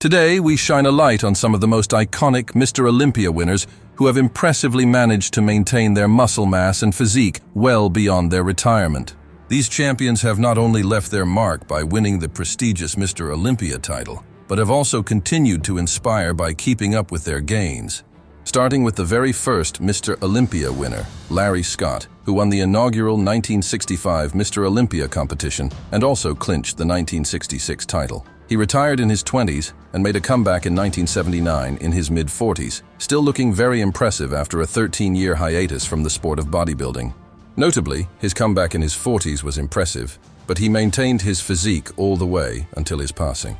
Today, we shine a light on some of the most iconic Mr. Olympia winners who have impressively managed to maintain their muscle mass and physique well beyond their retirement. These champions have not only left their mark by winning the prestigious Mr. Olympia title, but have also continued to inspire by keeping up with their gains. Starting with the very first Mr. Olympia winner, Larry Scott, who won the inaugural 1965 Mr. Olympia competition and also clinched the 1966 title. He retired in his 20s and made a comeback in 1979 in his mid-40s, still looking very impressive after a 13-year hiatus from the sport of bodybuilding. Notably, his comeback in his 40s was impressive, but he maintained his physique all the way until his passing.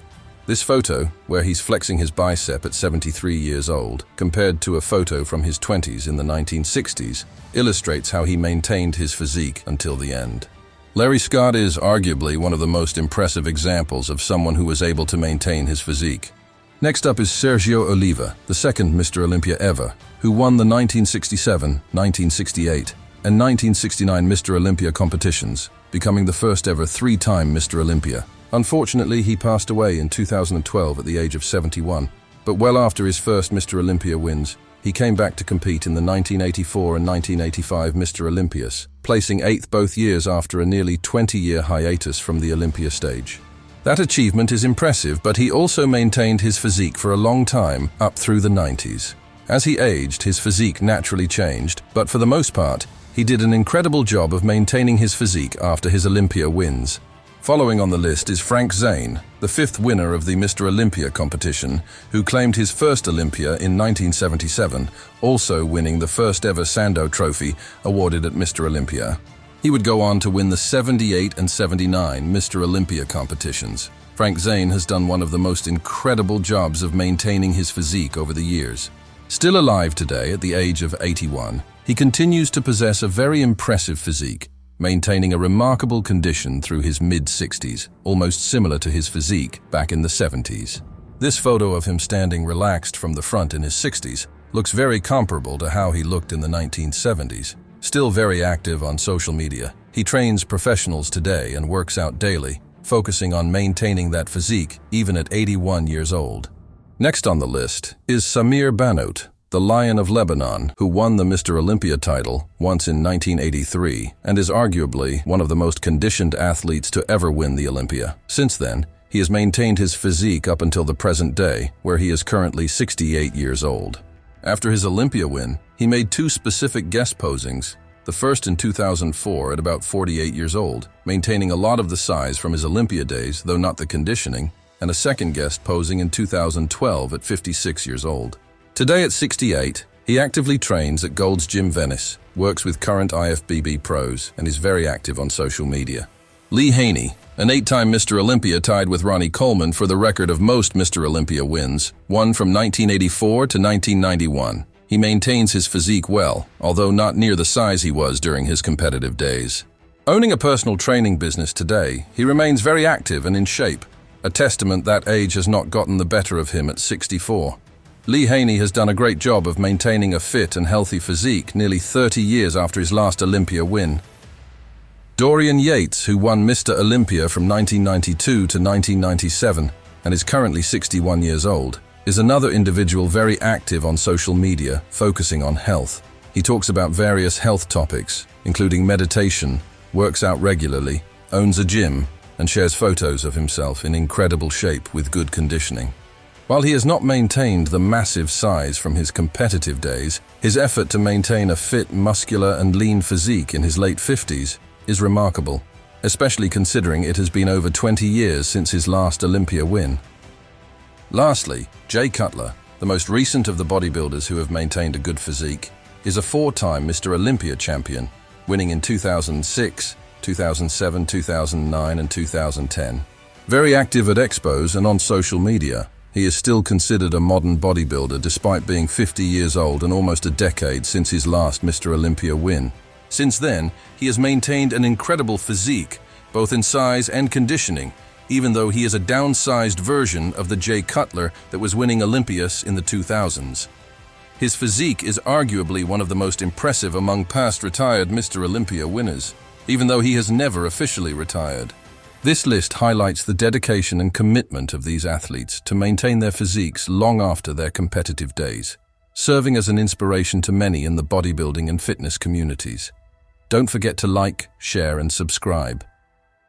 This photo, where he's flexing his bicep at 73 years old, compared to a photo from his 20s in the 1960s, illustrates how he maintained his physique until the end. Larry Scott is arguably one of the most impressive examples of someone who was able to maintain his physique. Next up is Sergio Oliva, the second Mr. Olympia ever, who won the 1967, 1968, and 1969 Mr. Olympia competitions, becoming the first ever three-time Mr. Olympia. Unfortunately, he passed away in 2012 at the age of 71, but well after his first Mr. Olympia wins, he came back to compete in the 1984 and 1985 Mr. Olympias, placing 8th both years after a nearly 20-year hiatus from the Olympia stage. That achievement is impressive, but he also maintained his physique for a long time, up through the 90s. As he aged, his physique naturally changed, but for the most part, he did an incredible job of maintaining his physique after his Olympia wins. Following on the list is Frank Zayn, the fifth winner of the Mr. Olympia competition, who claimed his first Olympia in 1977, also winning the first ever Sando Trophy awarded at Mr. Olympia. He would go on to win the 78 and 79 Mr. Olympia competitions. Frank Zayn has done one of the most incredible jobs of maintaining his physique over the years. Still alive today at the age of 81, he continues to possess a very impressive physique, maintaining a remarkable condition through his mid-60s, almost similar to his physique back in the 70s. This photo of him standing relaxed from the front in his 60s looks very comparable to how he looked in the 1970s. Still very active on social media, he trains professionals today and works out daily, focusing on maintaining that physique even at 81 years old. Next on the list is Samir Bastin, the Lion of Lebanon, who won the Mr. Olympia title once in 1983 and is arguably one of the most conditioned athletes to ever win the Olympia. Since then, he has maintained his physique up until the present day, where he is currently 68 years old. After his Olympia win, he made two specific guest posings, the first in 2004 at about 48 years old, maintaining a lot of the size from his Olympia days, though not the conditioning, and a second guest posing in 2012 at 56 years old. Today at 68, he actively trains at Gold's Gym Venice, works with current IFBB pros, and is very active on social media. Haney, an 8-time Mr. Olympia, tied with Ronnie Coleman for the record of most Mr. Olympia wins, won from 1984 to 1991. He maintains his physique well, although not near the size he was during his competitive days. Owning a personal training business today, he remains very active and in shape, a testament that age has not gotten the better of him at 64. Haney has done a great job of maintaining a fit and healthy physique nearly 30 years after his last Olympia win. Dorian Yates, who won Mr. Olympia from 1992 to 1997 and is currently 61 years old, is another individual very active on social media, focusing on health. He talks about various health topics, including meditation, works out regularly, owns a gym, and shares photos of himself in incredible shape with good conditioning. While he has not maintained the massive size from his competitive days, his effort to maintain a fit, muscular, and lean physique in his late 50s is remarkable, especially considering it has been over 20 years since his last Olympia win. Lastly, Cutler, the most recent of the bodybuilders who have maintained a good physique, is a 4-time Mr. Olympia champion, winning in 2006, 2007, 2009, and 2010. Very active at expos and on social media, he is still considered a modern bodybuilder despite being 50 years old and almost a decade since his last Mr. Olympia win. Since then, he has maintained an incredible physique, both in size and conditioning, even though he is a downsized version of the Cutler that was winning Olympias in the 2000s. His physique is arguably one of the most impressive among past retired Mr. Olympia winners, even though he has never officially retired. This list highlights the dedication and commitment of these athletes to maintain their physiques long after their competitive days, serving as an inspiration to many in the bodybuilding and fitness communities. Don't forget to like, share, and subscribe.